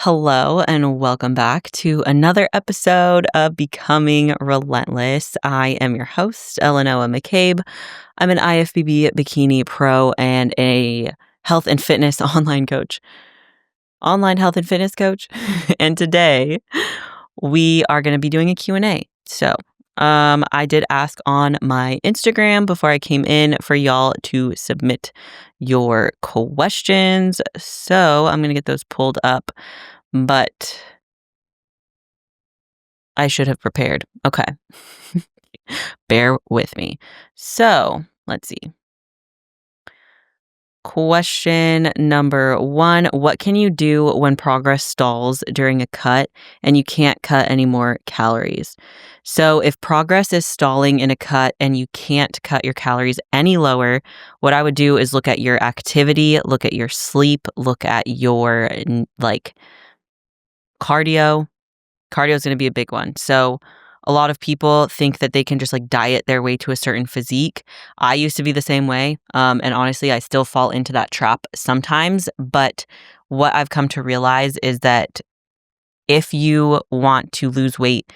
Hello, and welcome back to another episode of Becoming Relentless. I am your host, elenoa.mccabe. I'm an IFBB bikini pro and a health and fitness online health and fitness coach. And today we are going to be doing a Q&A. I did ask on my Instagram before I came in for y'all to submit your questions. So I'm going to get those pulled up, but I should have prepared. Okay. Bear with me. So let's see. Question number 1. What can you do when progress stalls during a cut and you can't cut any more calories? So if progress is stalling in a cut and you can't cut your calories any lower, what I would do is look at your activity, look at your sleep, look at your cardio. Cardio is going to be a big one. So a lot of people think that they can just diet their way to a certain physique. I used to be the same way. And honestly, I still fall into that trap sometimes. But what I've come to realize is that if you want to lose weight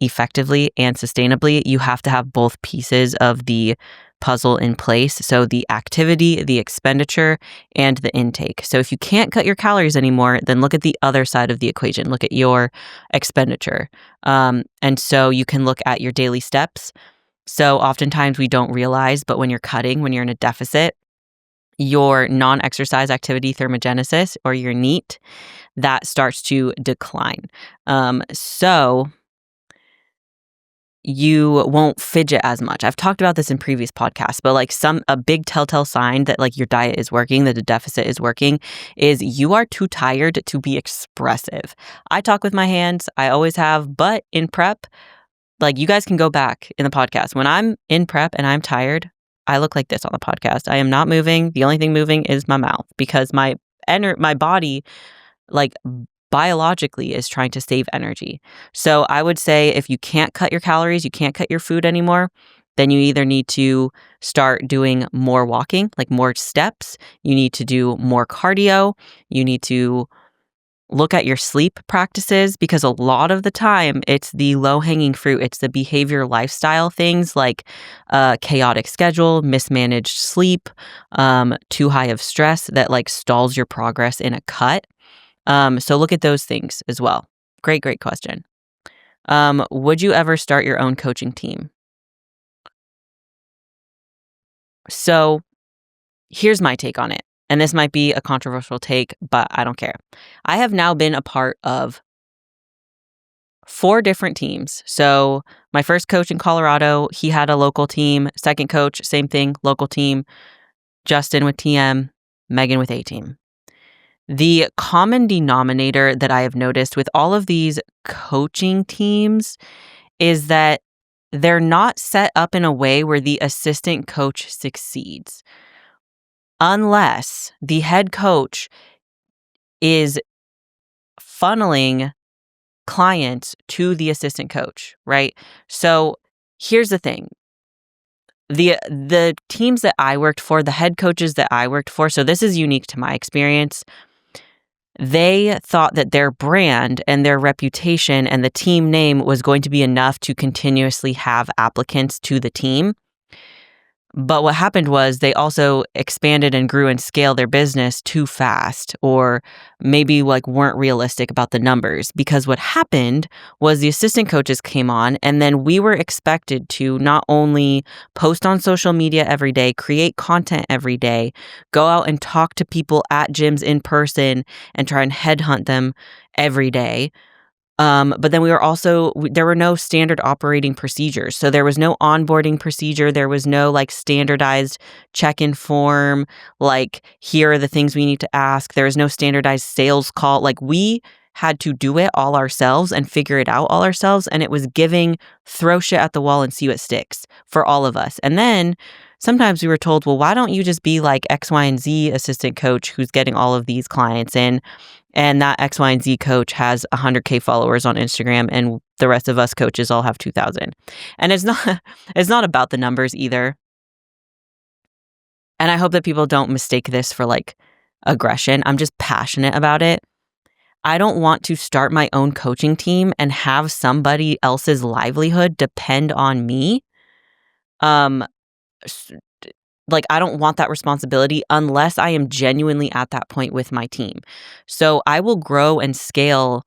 effectively and sustainably, you have to have both pieces of the puzzle in place. So the activity, the expenditure, and the intake. So if you can't cut your calories anymore, then look at the other side of the equation. Look at your expenditure. And so you can look at your daily steps. So oftentimes we don't realize, but when you're cutting, when you're in a deficit, your non-exercise activity thermogenesis, or your NEAT, that starts to decline. So you won't fidget as much. I've talked about this in previous podcasts, but a big telltale sign that your diet is working, that the deficit is working, is you are too tired to be expressive. I talk with my hands, I always have, but in prep, you guys can go back in the podcast. When I'm in prep and I'm tired, I look like this on the podcast. I am not moving. The only thing moving is my mouth, because my body, biologically, is trying to save energy. So I would say if you can't cut your calories, you can't cut your food anymore, then you either need to start doing more walking, more steps. You need to do more cardio. You need to look at your sleep practices, because a lot of the time it's the low-hanging fruit. It's the behavior lifestyle things like chaotic schedule, mismanaged sleep, too high of stress that stalls your progress in a cut. So look at those things as well. Great question. Would you ever start your own coaching team? So here's my take on it. And this might be a controversial take, but I don't care. I have now been a part of 4 different teams. So my first coach in Colorado, he had a local team. Second coach, same thing, local team. Justin with TM, Megan with A team. The common denominator that I have noticed with all of these coaching teams is that they're not set up in a way where the assistant coach succeeds, unless the head coach is funneling clients to the assistant coach, right? So here's the thing. The teams that I worked for, the head coaches that I worked for, so this is unique to my experience, they thought that their brand and their reputation and the team name was going to be enough to continuously have applicants to the team. But what happened was they also expanded and grew and scaled their business too fast, or maybe weren't realistic about the numbers, because what happened was the assistant coaches came on, and then we were expected to not only post on social media every day, create content every day, go out and talk to people at gyms in person and try and headhunt them every day. But then there were no standard operating procedures. So there was no onboarding procedure. There was no standardized check-in form. Here are the things we need to ask. There was no standardized sales call. We had to do it all ourselves and figure it out all ourselves. And it was giving throw shit at the wall and see what sticks for all of us. And then sometimes we were told, well, why don't you just be like X, Y, and Z assistant coach who's getting all of these clients in? And that X, Y, and Z coach has 100K followers on Instagram, and the rest of us coaches all have 2,000. And it's not about the numbers either. And I hope that people don't mistake this for aggression. I'm just passionate about it. I don't want to start my own coaching team and have somebody else's livelihood depend on me. Um, like, I don't want that responsibility unless I am genuinely at that point with my team. So I will grow and scale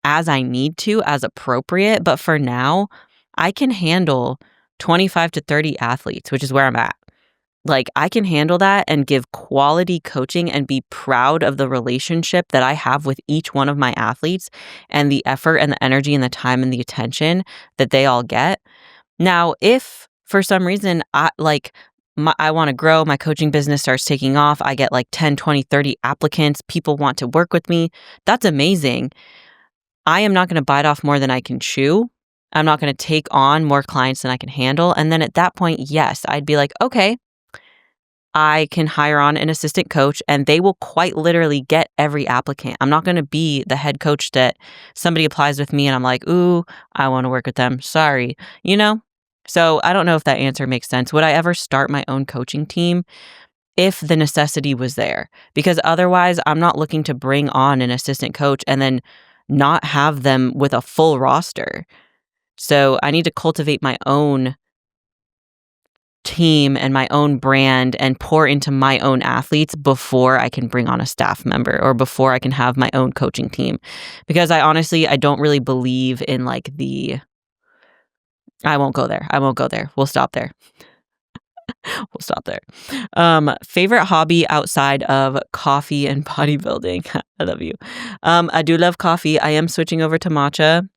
as I need to, as appropriate. But for now, I can handle 25 to 30 athletes, which is where I'm at. Like, I can handle that and give quality coaching and be proud of the relationship that I have with each one of my athletes and the effort and the energy and the time and the attention that they all get. Now, if for some reason I want to grow, my coaching business starts taking off, I get like 10, 20, 30 applicants, people want to work with me, that's amazing. I am not going to bite off more than I can chew. I'm not going to take on more clients than I can handle. And then at that point, yes, I'd be like, okay, I can hire on an assistant coach and they will quite literally get every applicant. I'm not going to be the head coach that somebody applies with me and I'm like, ooh, I want to work with them. Sorry, you know? So I don't know if that answer makes sense. Would I ever start my own coaching team if the necessity was there? Because otherwise, I'm not looking to bring on an assistant coach and then not have them with a full roster. So I need to cultivate my own team and my own brand and pour into my own athletes before I can bring on a staff member or before I can have my own coaching team. Because I don't really believe in like I won't go there. We'll stop there. We'll stop there. Favorite hobby outside of coffee and bodybuilding. I love you. I do love coffee. I am switching over to matcha.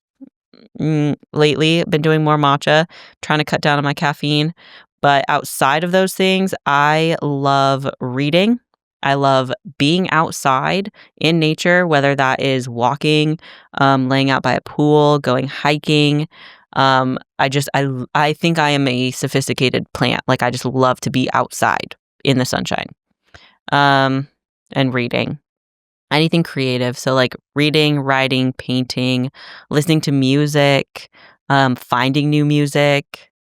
Lately, been doing more matcha, trying to cut down on my caffeine. But outside of those things, I love reading. I love being outside in nature, whether that is walking, laying out by a pool, going hiking. I think I am a sophisticated plant. Like, I just love to be outside in the sunshine. And reading. Anything creative. So like reading, writing, painting, listening to music, finding new music.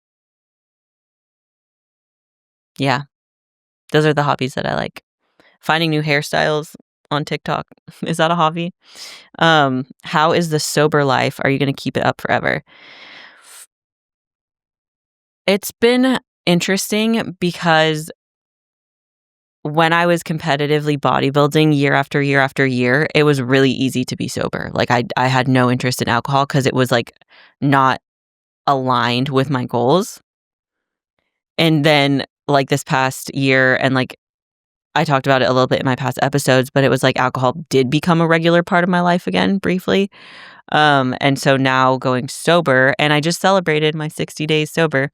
Yeah, those are the hobbies that I like. Finding new hairstyles on TikTok. Is that a hobby? How is the sober life? Are you going to keep it up forever? It's been interesting because when I was competitively bodybuilding year after year after year, it was really easy to be sober. Like I had no interest in alcohol because it was like not aligned with my goals. And then like this past year, and like I talked about it a little bit in my past episodes, but it was like alcohol did become a regular part of my life again briefly. And so now going sober, and I just celebrated my 60 days sober.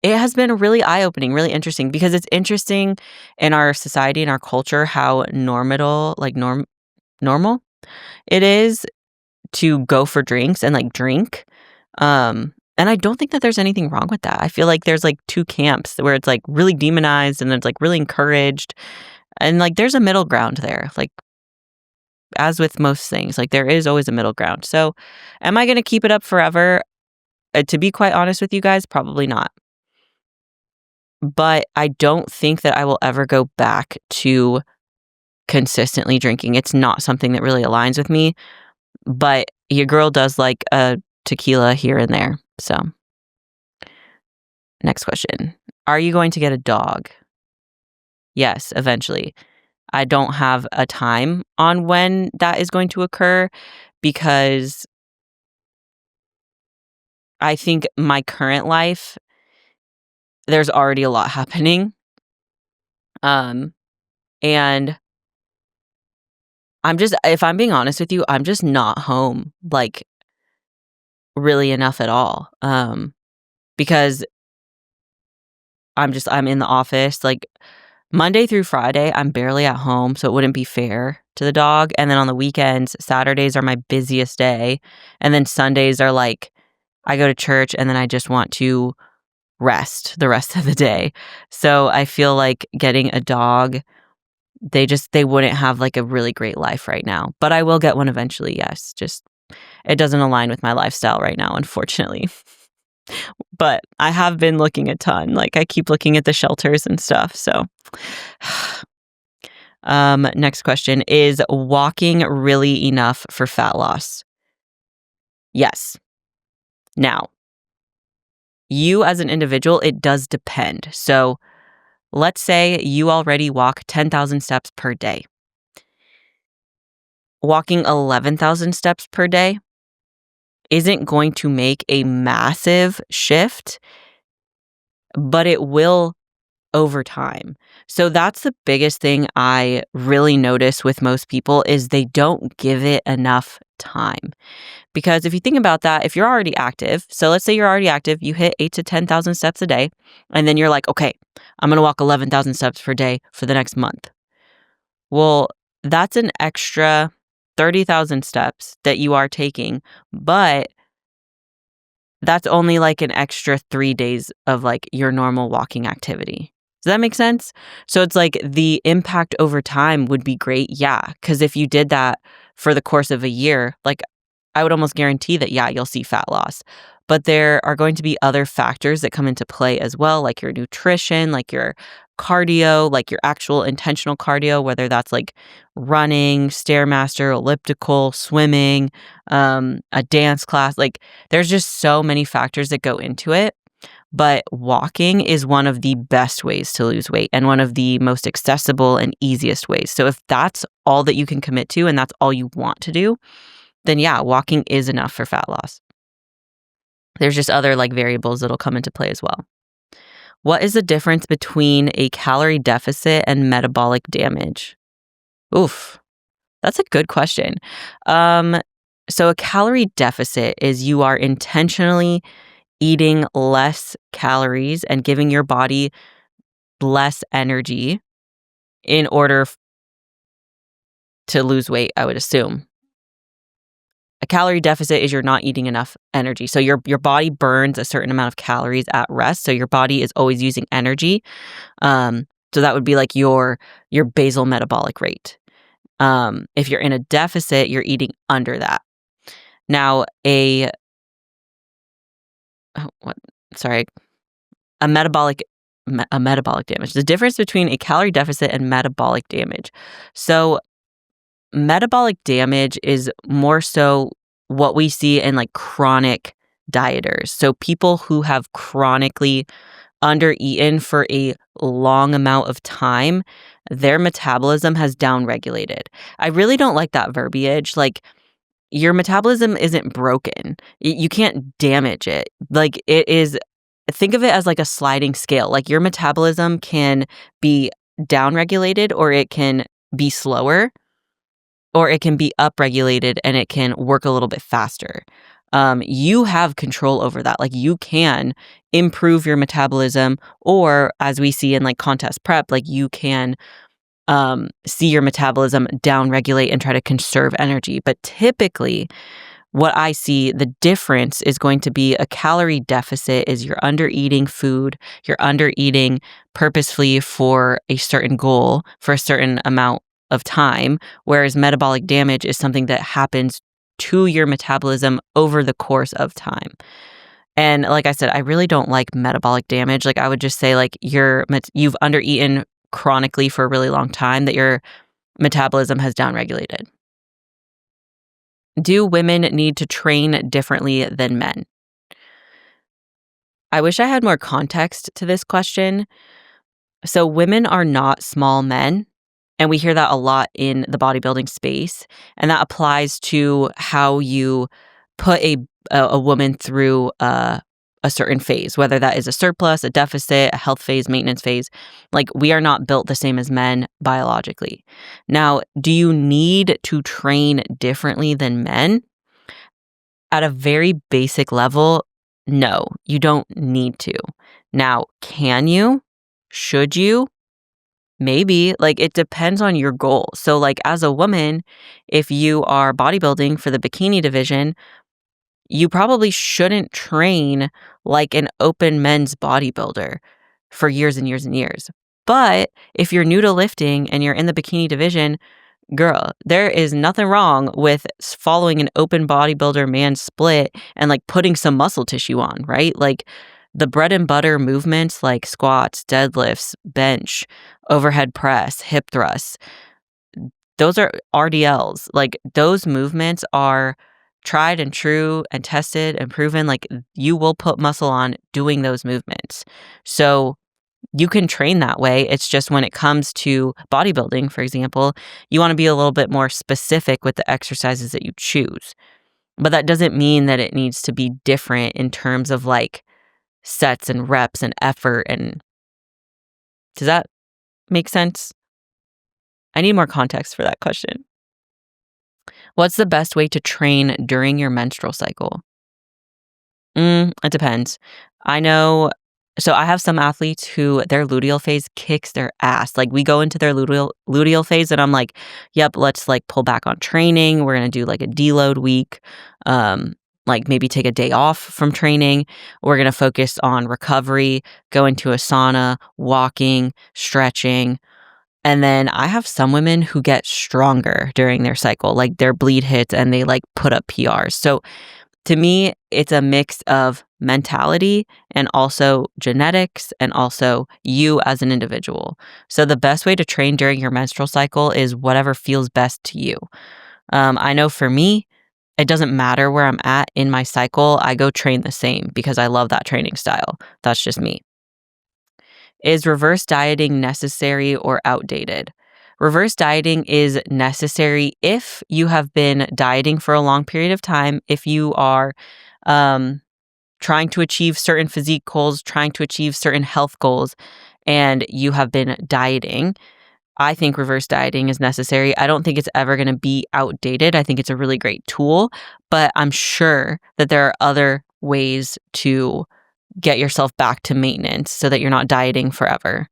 It has been really eye-opening, really interesting, because it's interesting in our society and our culture how normal it is to go for drinks and like drink. And I don't think that there's anything wrong with that. I feel like there's like two camps where it's like really demonized and then it's like really encouraged. And like there's a middle ground there. Like as with most things, like there is always a middle ground. So am I going to keep it up forever? To be quite honest with you guys, probably not. But I don't think that I will ever go back to consistently drinking. It's not something that really aligns with me. But your girl does like a tequila here and there. So, next question. Are you going to get a dog? Yes, eventually. I don't have a time on when that is going to occur because I think my current life, there's already a lot happening. And if I'm being honest with you, I'm just not home like really enough at all. Because I'm in the office like Monday through Friday, I'm barely at home, so it wouldn't be fair to the dog. And then on the weekends, Saturdays are my busiest day. And then Sundays are like, I go to church and then I just want to rest the rest of the day. So I feel like getting a dog, they wouldn't have like a really great life right now. But I will get one eventually, yes. Just, it doesn't align with my lifestyle right now, unfortunately. But I have been looking a ton. Like I keep looking at the shelters and stuff. So Next question. Is walking really enough for fat loss? Yes. Now, you as an individual, it does depend. So let's say you already walk 10,000 steps per day. Walking 11,000 steps per day isn't going to make a massive shift, but it will over time. So that's the biggest thing I really notice with most people is they don't give it enough time. Because if you think about that, if you're already active, so let's say you're already active, you hit 8 to 10,000 steps a day, and then you're like, okay, I'm going to walk 11,000 steps per day for the next month. Well, that's an extra 30,000 steps that you are taking, but that's only like an extra 3 days of like your normal walking activity. Does that make sense? So it's like the impact over time would be great. Yeah. Because if you did that for the course of a year, like I would almost guarantee that, yeah, you'll see fat loss. But there are going to be other factors that come into play as well, like your nutrition, like your cardio, like your actual intentional cardio, whether that's like running, Stairmaster, elliptical, swimming, a dance class. Like there's just so many factors that go into it. But walking is one of the best ways to lose weight and one of the most accessible and easiest ways. So if that's all that you can commit to and that's all you want to do, then yeah, walking is enough for fat loss. There's just other like variables that'll come into play as well. What is the difference between a calorie deficit and metabolic damage? Oof, that's a good question. So a calorie deficit is you are intentionally eating less calories and giving your body less energy in order to lose weight, I would assume. A calorie deficit is you're not eating enough energy. So your body burns a certain amount of calories at rest. So your body is always using energy. So that would be like your basal metabolic rate. If you're in a deficit, you're eating under that. Now, a metabolic damage. The difference between a calorie deficit and metabolic damage. So metabolic damage is more so what we see in like chronic dieters. So people who have chronically undereaten for a long amount of time, their metabolism has downregulated. I really don't like that verbiage. Like your metabolism isn't broken. You can't damage it. Like it is, think of it as like a sliding scale. Like your metabolism can be downregulated or it can be slower or it can be upregulated and it can work a little bit faster. You have control over that. Like you can improve your metabolism, or as we see in like contest prep, like you can see your metabolism downregulate and try to conserve energy. But typically, what I see, the difference is going to be a calorie deficit is you're undereating food, you're undereating purposefully for a certain goal, for a certain amount of time, whereas metabolic damage is something that happens to your metabolism over the course of time. And like I said, I really don't like metabolic damage. Like I would just say like you've undereaten chronically for a really long time, that your metabolism has downregulated. Do women need to train differently than men? I wish I had more context to this question. So women are not small men, and we hear that a lot in the bodybuilding space, and that applies to how you put a woman through a certain phase, whether that is a surplus, a deficit, a health phase, maintenance phase. Like we are not built the same as men biologically. Now, do you need to train differently than men? At a very basic level, no, you don't need to. Now, can you? Should you? Maybe. Like it depends on your goal. So like as a woman, if you are bodybuilding for the bikini division, you probably shouldn't train like an open men's bodybuilder for years and years and years. But if you're new to lifting and you're in the bikini division, girl, there is nothing wrong with following an open bodybuilder man split and like putting some muscle tissue on, right? Like the bread and butter movements like squats, deadlifts, bench, overhead press, hip thrusts, those are RDLs. Like, those movements are tried and true and tested and proven. Like, you will put muscle on doing those movements. So you can train that way. It's just when it comes to bodybuilding, for example, you want to be a little bit more specific with the exercises that you choose. But that doesn't mean that it needs to be different in terms of like sets and reps and effort. And does that make sense? I need more context for that question. What's the best way to train during your menstrual cycle? It depends. I know, so I have some athletes who their luteal phase kicks their ass. Like, we go into their luteal phase and I'm like, yep, let's like pull back on training. We're going to do like a deload week. Like maybe take a day off from training. We're going to focus on recovery, go into a sauna, walking, stretching. And then I have some women who get stronger during their cycle, like their bleed hits and they like put up PRs. So to me, it's a mix of mentality and also genetics and also you as an individual. So the best way to train during your menstrual cycle is whatever feels best to you. I know for me, it doesn't matter where I'm at in my cycle. I go train the same because I love that training style. That's just me. Is reverse dieting necessary or outdated? Reverse dieting is necessary if you have been dieting for a long period of time, if you are trying to achieve certain physique goals, trying to achieve certain health goals, and you have been dieting. I think reverse dieting is necessary. I don't think it's ever going to be outdated. I think it's a really great tool, but I'm sure that there are other ways to get yourself back to maintenance so that you're not dieting forever.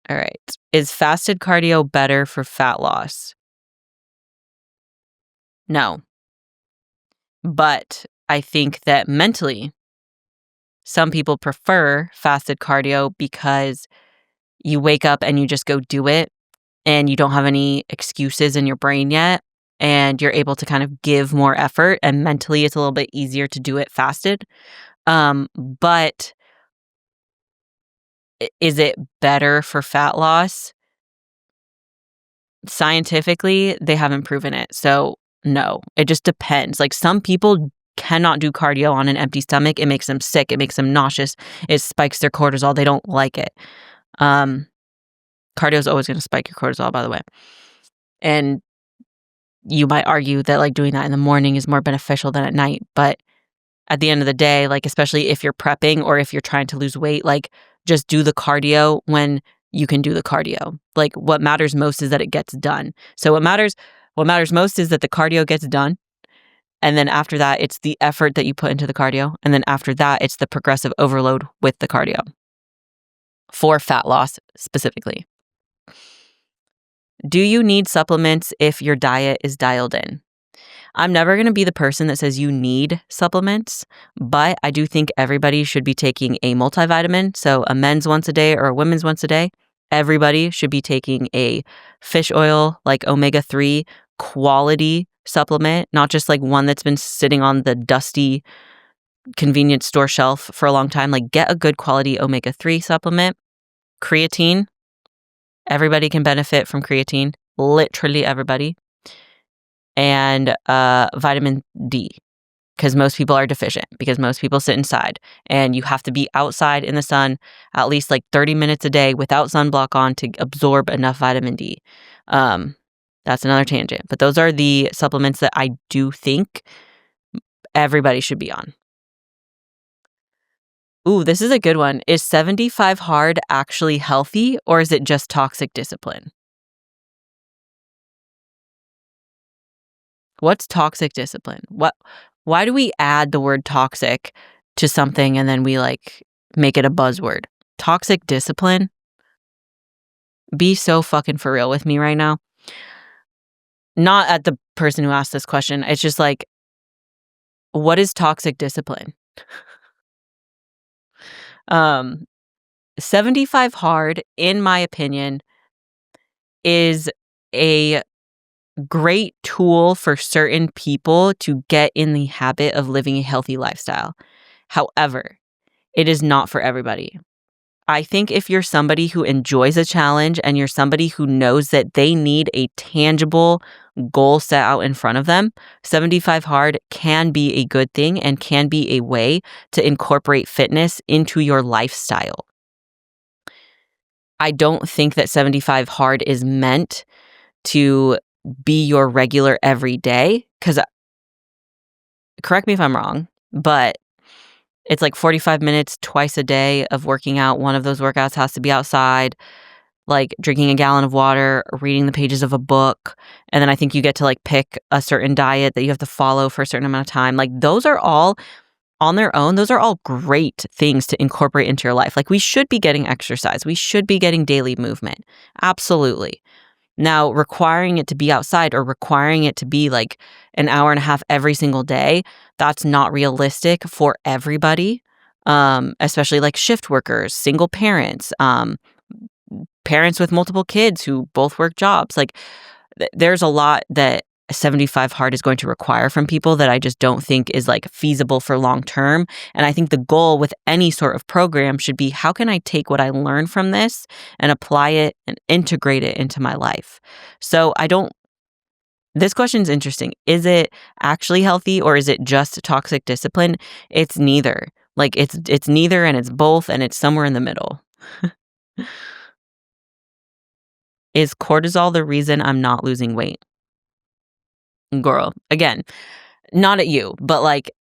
All right. Is fasted cardio better for fat loss? No. But I think that mentally, some people prefer fasted cardio because you wake up and you just go do it and you don't have any excuses in your brain yet. And you're able to kind of give more effort, and mentally it's a little bit easier to do it fasted. But is it better for fat loss? Scientifically, they haven't proven it. So no, it just depends. Like, some people cannot do cardio on an empty stomach. It makes them sick. It makes them nauseous. It spikes their cortisol. They don't like it. Cardio is always going to spike your cortisol, by the way. And you might argue that like doing that in the morning is more beneficial than at night. But at the end of the day, like, especially if you're prepping or if you're trying to lose weight, like, just do the cardio when you can do the cardio. Like, what matters most is that it gets done. So what matters most is that the cardio gets done. And then after that, it's the effort that you put into the cardio. And then after that, it's the progressive overload with the cardio for fat loss specifically. Do you need supplements if your diet is dialed in? I'm never going to be the person that says you need supplements, but I do think everybody should be taking a multivitamin. So a men's once a day or a women's once a day. Everybody should be taking a fish oil, like omega-3 quality supplement, not just like one that's been sitting on the dusty convenience store shelf for a long time. Like, get a good quality omega-3 supplement. Creatine. Everybody can benefit from creatine. Literally everybody. And vitamin D, because most people are deficient, because most people sit inside, and you have to be outside in the sun at least like 30 minutes a day without sunblock on to absorb enough vitamin D. That's another tangent, but those are the supplements that I do think everybody should be on. Ooh, this is a good one. Is 75 hard actually healthy, or is it just toxic discipline? What's toxic discipline? Why do we add the word toxic to something and then we like make it a buzzword? Toxic discipline? Be so fucking for real with me right now. Not at the person who asked this question. It's just like, what is toxic discipline? 75 hard, in my opinion, is a great tool for certain people to get in the habit of living a healthy lifestyle. However, it is not for everybody. I think if you're somebody who enjoys a challenge and you're somebody who knows that they need a tangible goal set out in front of them, 75 hard can be a good thing and can be a way to incorporate fitness into your lifestyle. I don't think that 75 hard is meant to be your regular everyday, because correct me if I'm wrong, but it's like 45 minutes twice a day of working out. One of those workouts has to be outside, like drinking a gallon of water, reading the pages of a book. And then I think you get to like pick a certain diet that you have to follow for a certain amount of time. Like those are all on their own. Those are all great things to incorporate into your life. Like we should be getting exercise. We should be getting daily movement. Absolutely. Now, requiring it to be outside or requiring it to be like an hour and a half every single day, that's not realistic for everybody, especially like shift workers, single parents, parents with multiple kids who both work jobs. Like there's a lot that 75 hard is going to require from people that I just don't think is like feasible for long term. And I think the goal with any sort of program should be, how can I take what I learned from this and apply it and integrate it into my life? So this question is interesting. Is it actually healthy or is it just toxic discipline? It's neither. Like it's neither and it's both and it's somewhere in the middle. Is cortisol the reason I'm not losing weight? Girl, again, not at you, but like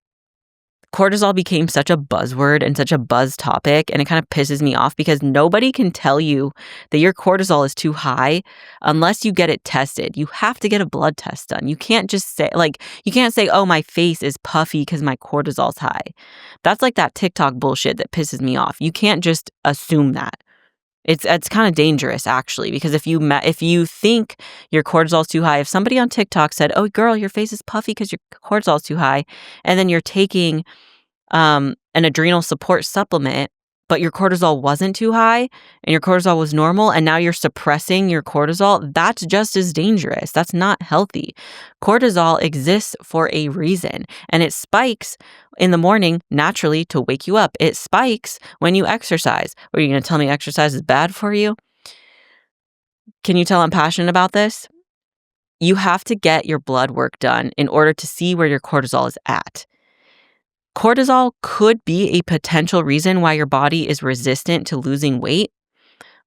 cortisol became such a buzzword and such a buzz topic, and it kind of pisses me off because nobody can tell you that your cortisol is too high unless you get it tested. You have to get a blood test done. You can't just say, oh, my face is puffy because my cortisol's high. That's like that TikTok bullshit that pisses me off. You can't just assume that. It's kind of dangerous, actually, because if you think your cortisol is too high, if somebody on TikTok said, "Oh, girl, your face is puffy because your cortisol is too high," and then you're taking an adrenal support supplement, but your cortisol wasn't too high and your cortisol was normal, and now you're suppressing your cortisol, that's just as dangerous. That's not healthy. Cortisol exists for a reason, and it spikes in the morning naturally to wake you up. It spikes when you exercise. Are you going to tell me exercise is bad for you? Can you tell I'm passionate about this? You have to get your blood work done in order to see where your cortisol is at. Cortisol could be a potential reason why your body is resistant to losing weight,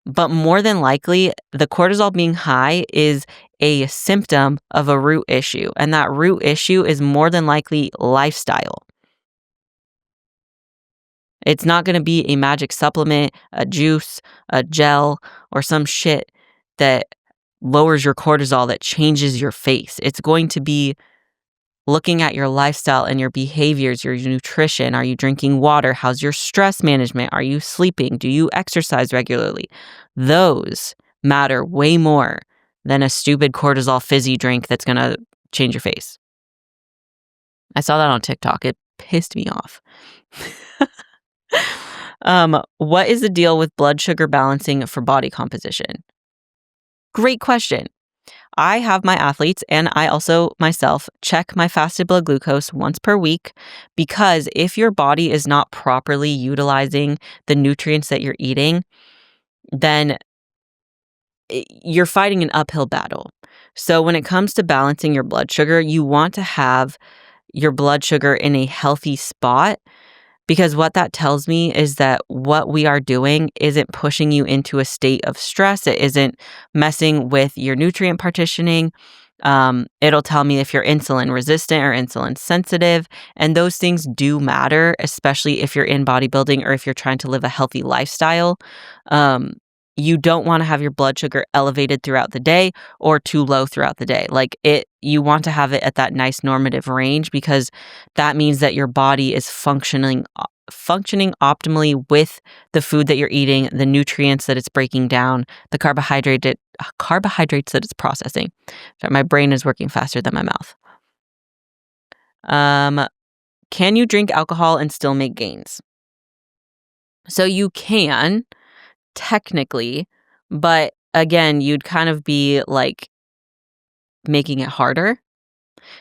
but more than likely, the cortisol being high is a symptom of a root issue, and that root issue is more than likely lifestyle. It's not going to be a magic supplement, a juice, a gel, or some shit that lowers your cortisol that changes your face. It's going to be looking at your lifestyle and your behaviors, your nutrition. Are you drinking water? How's your stress management? Are you sleeping? Do you exercise regularly? Those matter way more than a stupid cortisol fizzy drink that's going to change your face. I saw that on TikTok. It pissed me off. What is the deal with blood sugar balancing for body composition? Great question. I have my athletes and I also myself check my fasted blood glucose once per week, because if your body is not properly utilizing the nutrients that you're eating, then you're fighting an uphill battle. So when it comes to balancing your blood sugar, you want to have your blood sugar in a healthy spot, because what that tells me is that what we are doing isn't pushing you into a state of stress. It isn't messing with your nutrient partitioning. It'll tell me if you're insulin resistant or insulin sensitive. And those things do matter, especially if you're in bodybuilding or if you're trying to live a healthy lifestyle. You don't want to have your blood sugar elevated throughout the day or too low throughout the day. You want to have it at that nice normative range, because that means that your body is functioning optimally with the food that you're eating, the nutrients that it's breaking down, the carbohydrates that it's processing. Sorry, my brain is working faster than my mouth. Can you drink alcohol and still make gains? So you can, technically, but again, you'd kind of be like making it harder.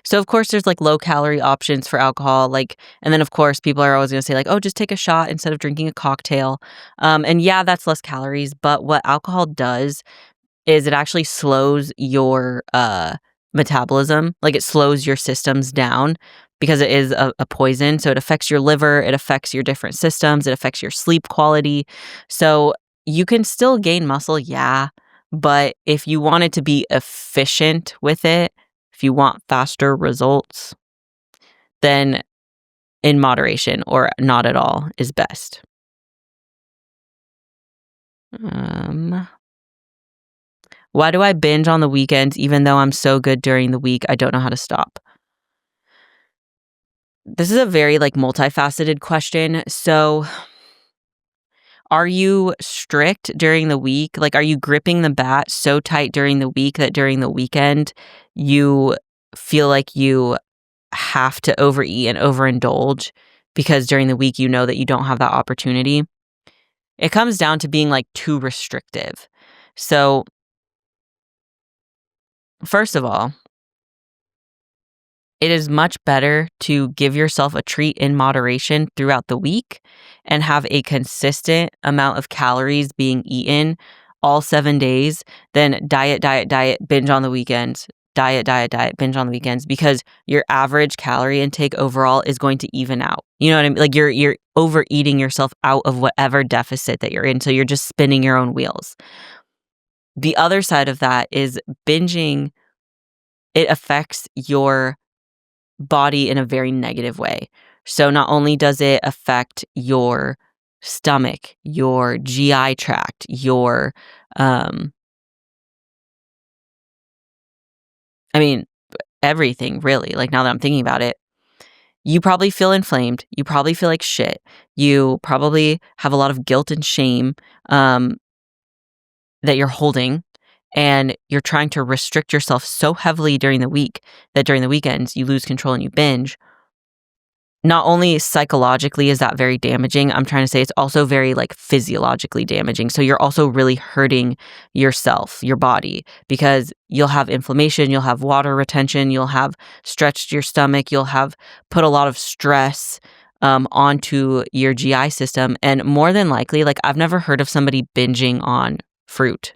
So of course there's like low calorie options for alcohol, like, and then of course people are always going to say like, oh, just take a shot instead of drinking a cocktail. And yeah, that's less calories, but what alcohol does is it actually slows your metabolism. Like it slows your systems down because it is a poison. So it affects your liver, it affects your different systems, it affects your sleep quality. So you can still gain muscle, yeah, but if you wanted to be efficient with it, if you want faster results, then in moderation or not at all is best. Why do I binge on the weekends even though I'm so good during the week? I don't know how to stop. This is a very like multifaceted question. So, are you strict during the week? Like, are you gripping the bat so tight during the week that during the weekend you feel like you have to overeat and overindulge because during the week you know that you don't have that opportunity? It comes down to being like too restrictive. So, first of all, it is much better to give yourself a treat in moderation throughout the week and have a consistent amount of calories being eaten all 7 days than diet, diet, diet, binge on the weekends, diet, diet, diet, binge on the weekends, because your average calorie intake overall is going to even out. You know what I mean? Like you're overeating yourself out of whatever deficit that you're in. So you're just spinning your own wheels. The other side of that is binging. It affects your body in a very negative way. So not only does it affect your stomach, your GI tract, your I mean everything really. Like now that I'm thinking about it, you probably feel inflamed, you probably feel like shit. You probably have a lot of guilt and shame that you're holding, and you're trying to restrict yourself so heavily during the week that during the weekends you lose control and you binge. Not only psychologically is that very damaging, I'm trying to say it's also very like physiologically damaging. So you're also really hurting yourself, your body, because you'll have inflammation, you'll have water retention, you'll have stretched your stomach, you'll have put a lot of stress onto your GI system. And more than likely, like I've never heard of somebody binging on fruit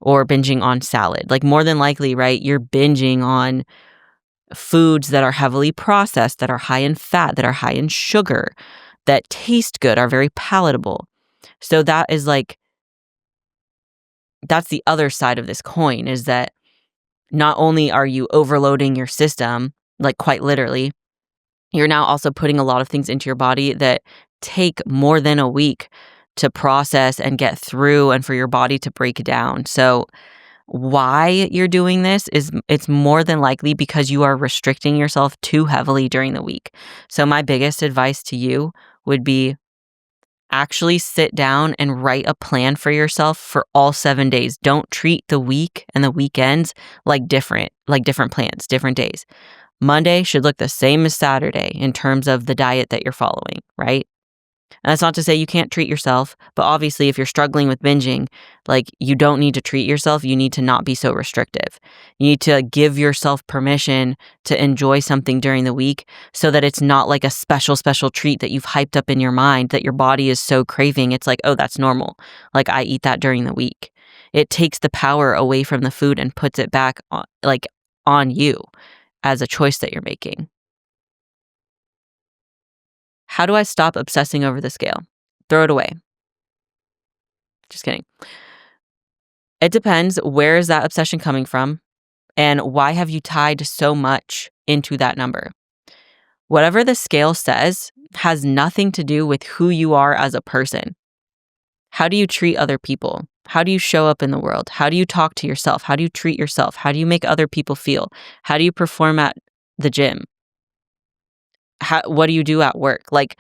or binging on salad. Like more than likely, right, you're binging on foods that are heavily processed, that are high in fat, that are high in sugar, that taste good, are very palatable. So that is like, that's the other side of this coin, is that not only are you overloading your system, like quite literally, you're now also putting a lot of things into your body that take more than a week to process and get through and for your body to break down. So why you're doing this is it's more than likely because you are restricting yourself too heavily during the week. So my biggest advice to you would be actually sit down and write a plan for yourself for all 7 days. Don't treat the week and the weekends like different plans, different days. Monday should look the same as Saturday in terms of the diet that you're following, right? And that's not to say you can't treat yourself, but obviously if you're struggling with binging, like you don't need to treat yourself. You need to not be so restrictive. You need to give yourself permission to enjoy something during the week so that it's not like a special treat that you've hyped up in your mind that your body is so craving. It's like, oh, that's normal. Like I eat that during the week. It takes the power away from the food and puts it back on you as a choice that you're making. How do I stop obsessing over the scale? Throw it away. Just kidding. It depends. Where is that obsession coming from? And why have you tied so much into that number? Whatever the scale says has nothing to do with who you are as a person. How do you treat other people? How do you show up in the world? How do you talk to yourself? How do you treat yourself? How do you make other people feel? How do you perform at the gym? What do you do at work? Like,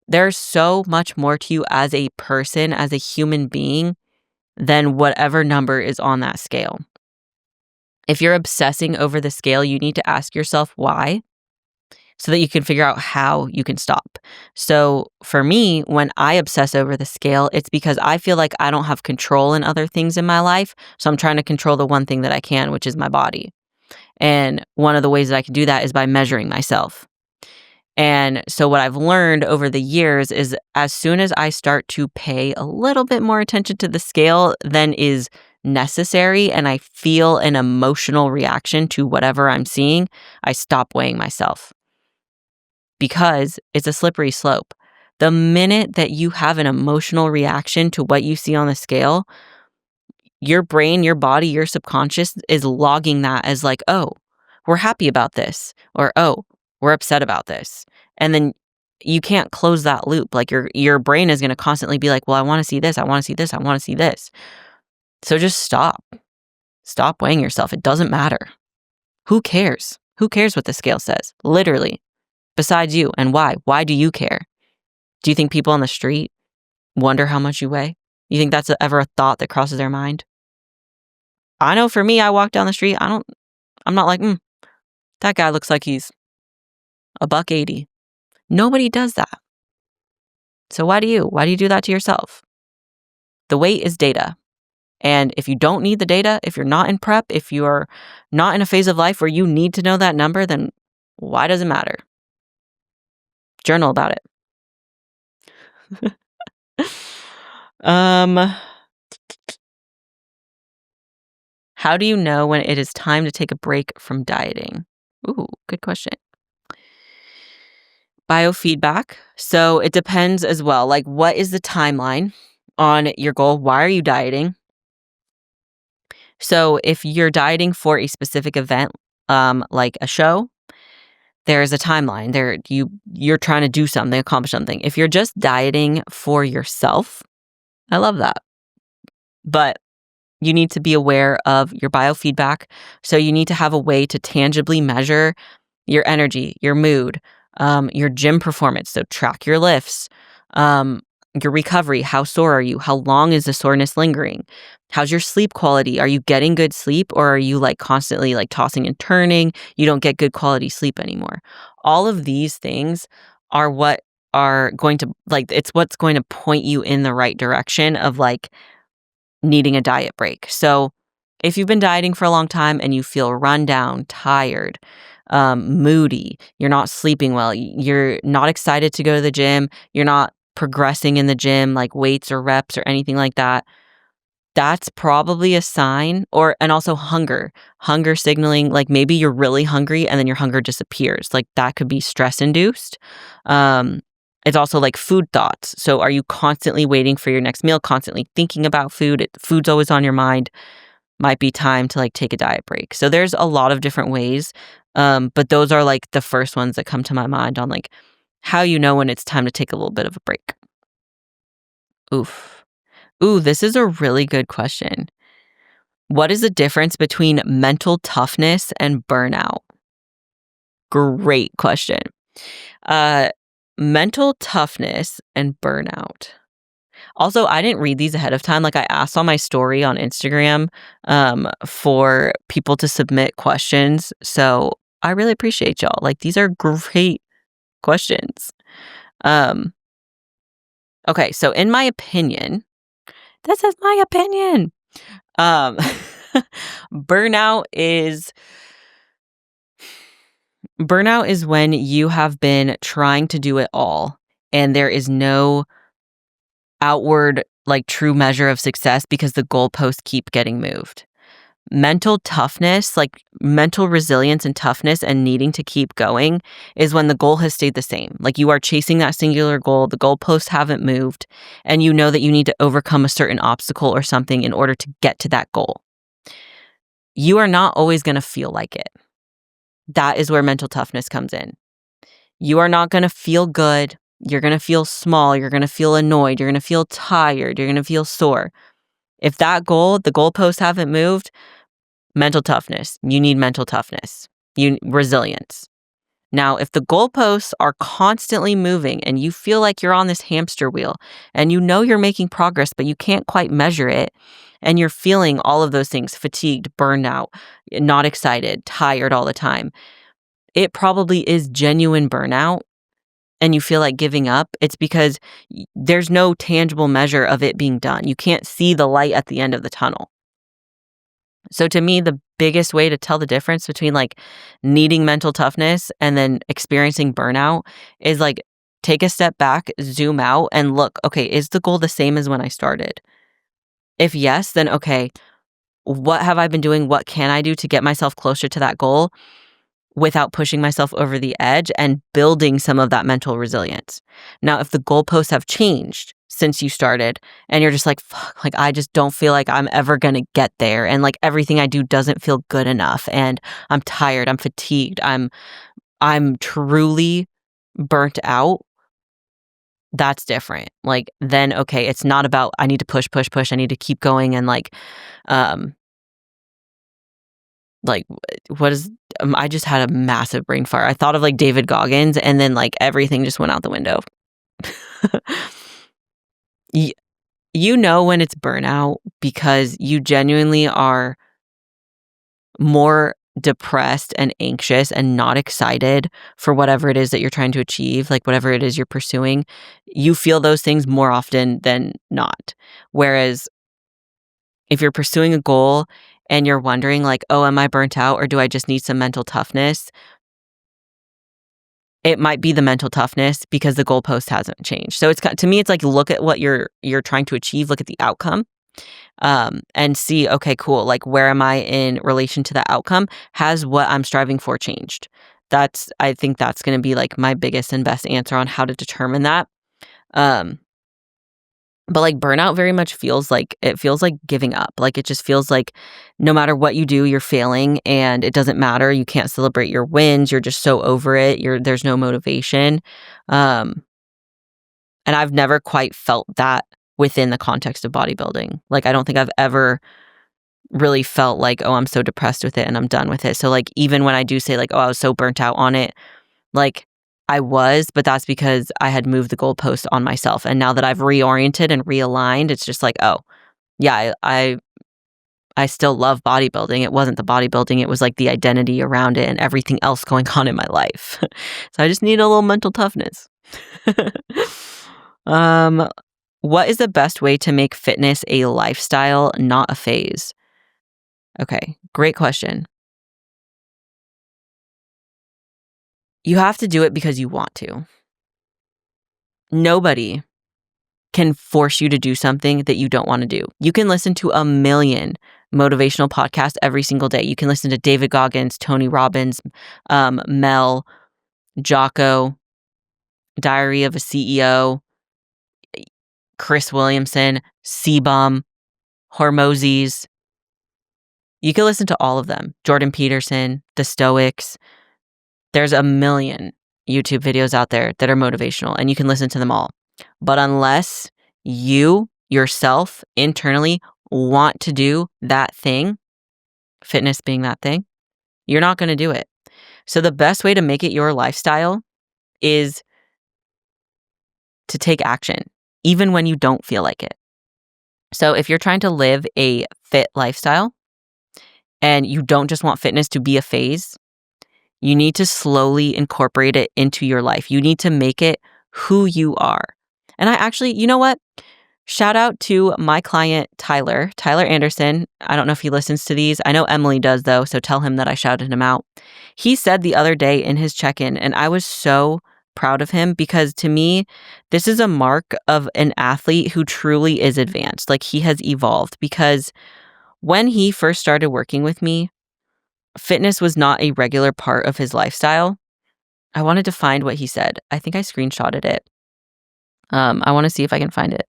there's so much more to you as a person, as a human being, than whatever number is on that scale. If you're obsessing over the scale, you need to ask yourself why, so that you can figure out how you can stop. So for me, when I obsess over the scale, it's because I feel like I don't have control in other things in my life. So I'm trying to control the one thing that I can, which is my body. And one of the ways that I can do that is by measuring myself. And so what I've learned over the years is as soon as I start to pay a little bit more attention to the scale than is necessary and I feel an emotional reaction to whatever I'm seeing, I stop weighing myself because it's a slippery slope. The minute that you have an emotional reaction to what you see on the scale, your brain, your body, your subconscious is logging that as like, oh, we're happy about this, or oh, we're upset about this. And then you can't close that loop. Like your brain is going to constantly be like, well, I want to see this, I want to see this, I want to see this. So just stop. Stop weighing yourself. It doesn't matter. Who cares? Who cares what the scale says? Literally. Besides you. And why? Why do you care? Do you think people on the street wonder how much you weigh? You think that's ever a thought that crosses their mind? I know for me, I walk down the street, I'm not like, that guy looks like he's $180. Nobody does that. So why do you? Why do you do that to yourself? The weight is data. And if you don't need the data, if you're not in prep, if you're not in a phase of life where you need to know that number, then why does it matter? Journal about it. How do you know when it is time to take a break from dieting? Ooh, good question. Biofeedback. So it depends as well. Like, what is the timeline on your goal? Why are you dieting? So if you're dieting for a specific event, like a show, there's a timeline. You're trying to do something, accomplish something. If you're just dieting for yourself, I love that. But you need to be aware of your biofeedback. So you need to have a way to tangibly measure your energy, your mood, your gym performance. So track your lifts, your recovery. How sore are you? How long is the soreness lingering? How's your sleep quality? Are you getting good sleep, or are you like constantly like tossing and turning? You don't get good quality sleep anymore. All of these things are what are going to it's what's going to point you in the right direction of like needing a diet break. So if you've been dieting for a long time and you feel run down, tired, moody, you're not sleeping well, you're not excited to go to the gym, you're not progressing in the gym, like weights or reps or anything like that, that's probably a sign. And also hunger signaling, like maybe you're really hungry and then your hunger disappears. Like that could be stress induced. It's also like food thoughts. So are you constantly waiting for your next meal, constantly thinking about food? Food's always on your mind. Might be time to like take a diet break. So there's a lot of different ways. But those are like the first ones that come to my mind on like how you know when it's time to take a little bit of a break. Ooh, this is a really good question. What is the difference between mental toughness and burnout? Great question. Mental toughness and burnout. Also, I didn't read these ahead of time. Like I asked on my story on Instagram for people to submit questions. So I really appreciate y'all. Like these are great questions. Okay, so in my opinion, this is my opinion. Burnout is when you have been trying to do it all and there is no outward like true measure of success because the goalposts keep getting moved. Mental toughness, like mental resilience and toughness and needing to keep going is when the goal has stayed the same. Like you are chasing that singular goal, the goalposts haven't moved, and you know that you need to overcome a certain obstacle or something in order to get to that goal. You are not always going to feel like it. That is where mental toughness comes in. You are not going to feel good. You're going to feel small. You're going to feel annoyed. You're going to feel tired. You're going to feel sore. If that goal, the goalposts haven't moved, mental toughness. You need mental toughness. Resilience. Now, if the goalposts are constantly moving and you feel like you're on this hamster wheel and you know you're making progress, but you can't quite measure it, and you're feeling all of those things, fatigued, burned out, not excited, tired all the time, it probably is genuine burnout and you feel like giving up. It's because there's no tangible measure of it being done. You can't see the light at the end of the tunnel. So to me, the biggest way to tell the difference between like needing mental toughness and then experiencing burnout is like take a step back, zoom out, and look, okay, is the goal the same as when I started? If yes, then okay, what have I been doing? What can I do to get myself closer to that goal without pushing myself over the edge and building some of that mental resilience? Now, if the goalposts have changed since you started and you're just like, fuck, like I just don't feel like I'm ever going to get there. And like everything I do doesn't feel good enough. And I'm tired, I'm fatigued, I'm truly burnt out. That's different. Like then, okay, it's not about, I need to push, push, push. I need to keep going and um, like what is I just had a massive brain fart. I thought of like David Goggins and then like everything just went out the window. Y- you know when it's burnout because you genuinely are more depressed and anxious and not excited for whatever it is that you're trying to achieve, like whatever it is you're pursuing. You feel those things more often than not. Whereas if you're pursuing a goal and you're wondering like, oh, am I burnt out or do I just need some mental toughness? It might be the mental toughness because the goalpost hasn't changed. So it's to me, it's like look at what you're trying to achieve, look at the outcome, and see, okay, cool. Like where am I in relation to that outcome? Has what I'm striving for changed? I think that's going to be like my biggest and best answer on how to determine that. Um, But like burnout very much feels like giving up. Like it just feels like no matter what you do, you're failing and it doesn't matter. You can't celebrate your wins. You're just so over it. There's no motivation. Um, and I've never quite felt that within the context of bodybuilding. Like I don't think I've ever really felt like, oh, I'm so depressed with it and I'm done with it. So like even when I do say like, oh, I was so burnt out on it, like I was, but that's because I had moved the goalpost on myself. And now that I've reoriented and realigned, it's just like, oh, yeah, I still love bodybuilding. It wasn't the bodybuilding, it was like the identity around it and everything else going on in my life. So I just need a little mental toughness. um, what is the best way to make fitness a lifestyle, not a phase? Okay, great question. You have to do it because you want to. Nobody can force you to do something that you don't want to do. You can listen to a million motivational podcasts every single day. You can listen to David Goggins, Tony Robbins, Mel, Jocko, Diary of a CEO, Chris Williamson, Sebum, Hormozes. You can listen to all of them. Jordan Peterson, the Stoics. There's a million YouTube videos out there that are motivational and you can listen to them all. But unless you yourself internally want to do that thing, fitness being that thing, you're not going to do it. So the best way to make it your lifestyle is to take action, even when you don't feel like it. So if you're trying to live a fit lifestyle and you don't just want fitness to be a phase, you need to slowly incorporate it into your life. You need to make it who you are. And I actually, you know what? Shout out to my client, Tyler Anderson. I don't know if he listens to these. I know Emily does though, so tell him that I shouted him out. He said the other day in his check-in, and I was so proud of him because to me, this is a mark of an athlete who truly is advanced. Like he has evolved because when he first started working with me, fitness was not a regular part of his lifestyle. I wanted to find what he said. I think I screenshotted it. I want to see if I can find it.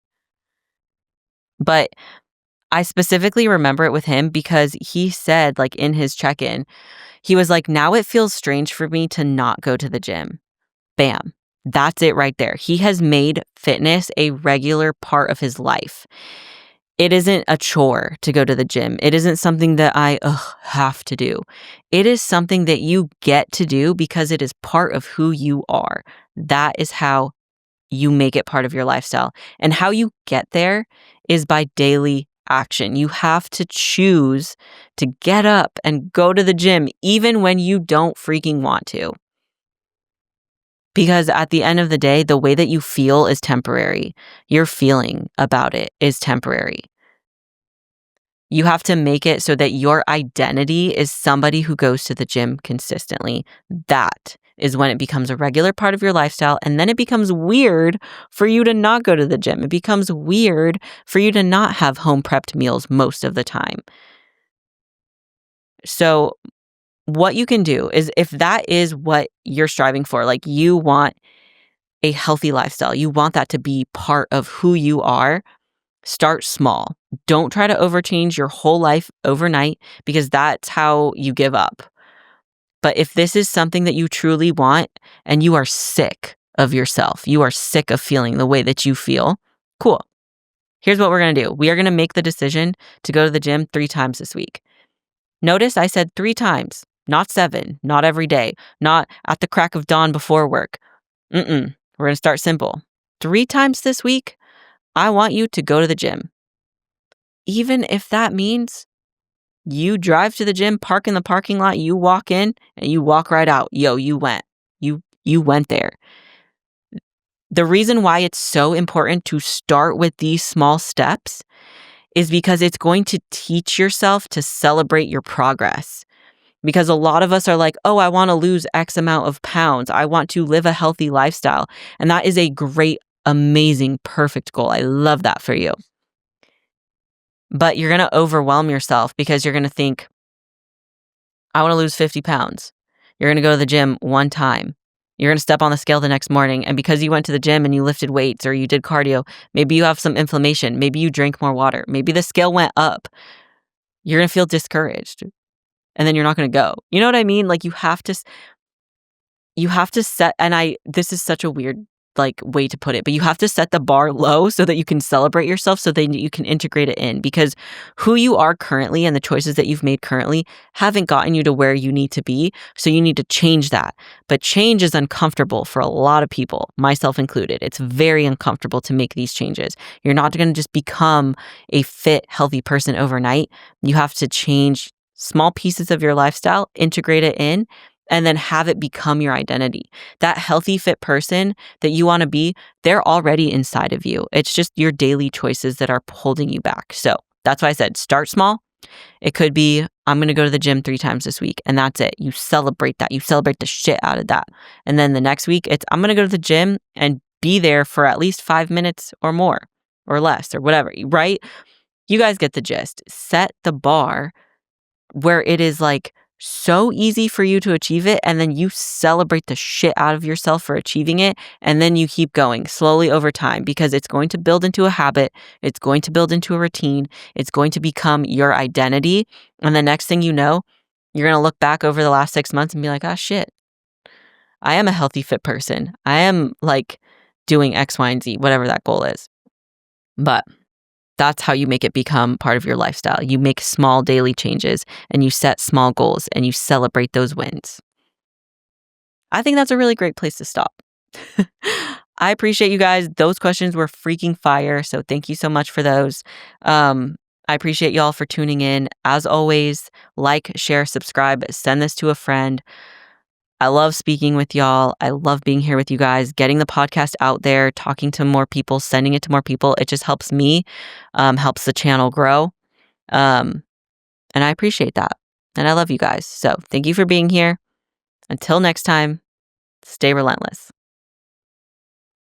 But I specifically remember it with him because he said, like in his check-in, he was like, now it feels strange for me to not go to the gym. Bam. That's it right there. He has made fitness a regular part of his life. It isn't a chore to go to the gym. It isn't something that I have to do. It is something that you get to do because it is part of who you are. That is how you make it part of your lifestyle. And how you get there is by daily action. You have to choose to get up and go to the gym, even when you don't freaking want to. Because at the end of the day, the way that you feel is temporary. Your feeling about it is temporary. You have to make it so that your identity is somebody who goes to the gym consistently. That is when it becomes a regular part of your lifestyle. And then it becomes weird for you to not go to the gym. It becomes weird for you to not have home prepped meals most of the time. So what you can do is, if that is what you're striving for, like you want a healthy lifestyle, you want that to be part of who you are, start small. Don't try to overchange your whole life overnight, because that's how you give up. But if this is something that you truly want and you are sick of yourself, you are sick of feeling the way that you feel, cool. Here's what we're going to do. We are going to make the decision to go to the gym 3 times this week. Notice I said 3 times, not 7, not every day, not at the crack of dawn before work. We're going to start simple. 3 times this week, I want you to go to the gym. Even if that means you drive to the gym, park in the parking lot, you walk in and you walk right out. Yo, you went. You went there. The reason why it's so important to start with these small steps is because it's going to teach yourself to celebrate your progress. Because a lot of us are like, oh, I want to lose X amount of pounds. I want to live a healthy lifestyle. And that is a great, amazing, perfect goal. I love that for you. But you're going to overwhelm yourself because you're going to think, I want to lose 50 pounds. You're going to go to the gym 1 time. You're going to step on the scale the next morning. And because you went to the gym and you lifted weights or you did cardio, maybe you have some inflammation. Maybe you drank more water. Maybe the scale went up. You're going to feel discouraged. And then you're not going to go. You know what I mean? Like you have to set, and this is such a weird way to put it, but you have to set the bar low so that you can celebrate yourself, so that you can integrate it in, because who you are currently and the choices that you've made currently haven't gotten you to where you need to be. So you need to change that. But change is uncomfortable for a lot of people, myself included. It's very uncomfortable to make these changes. You're not going to just become a fit, healthy person overnight. You have to change small pieces of your lifestyle, integrate it in, and then have it become your identity. That healthy, fit person that you want to be, they're already inside of you. It's just your daily choices that are holding you back. So that's why I said start small. It could be, I'm going to go to the gym 3 times this week, and that's it. You celebrate that. You celebrate the shit out of that. And then the next week, it's, I'm going to go to the gym and be there for at least 5 minutes or more or less or whatever, right? You guys get the gist. Set the bar where it is so easy for you to achieve it, and then you celebrate the shit out of yourself for achieving it, and then you keep going slowly over time, because it's going to build into a habit, it's going to build into a routine, it's going to become your identity, and the next thing you know, you're going to look back over the last 6 months and be like, ah, shit, I am a healthy, fit person. I am doing X, Y, and Z, whatever that goal is. But that's how you make it become part of your lifestyle. You make small daily changes and you set small goals and you celebrate those wins. I think that's a really great place to stop. I appreciate you guys. Those questions were freaking fire. So thank you so much for those. I appreciate y'all for tuning in. As always, like, share, subscribe, send this to a friend. I love speaking with y'all. I love being here with you guys, getting the podcast out there, talking to more people, sending it to more people. It just helps me, helps the channel grow. And I appreciate that. And I love you guys. So thank you for being here. Until next time, stay relentless.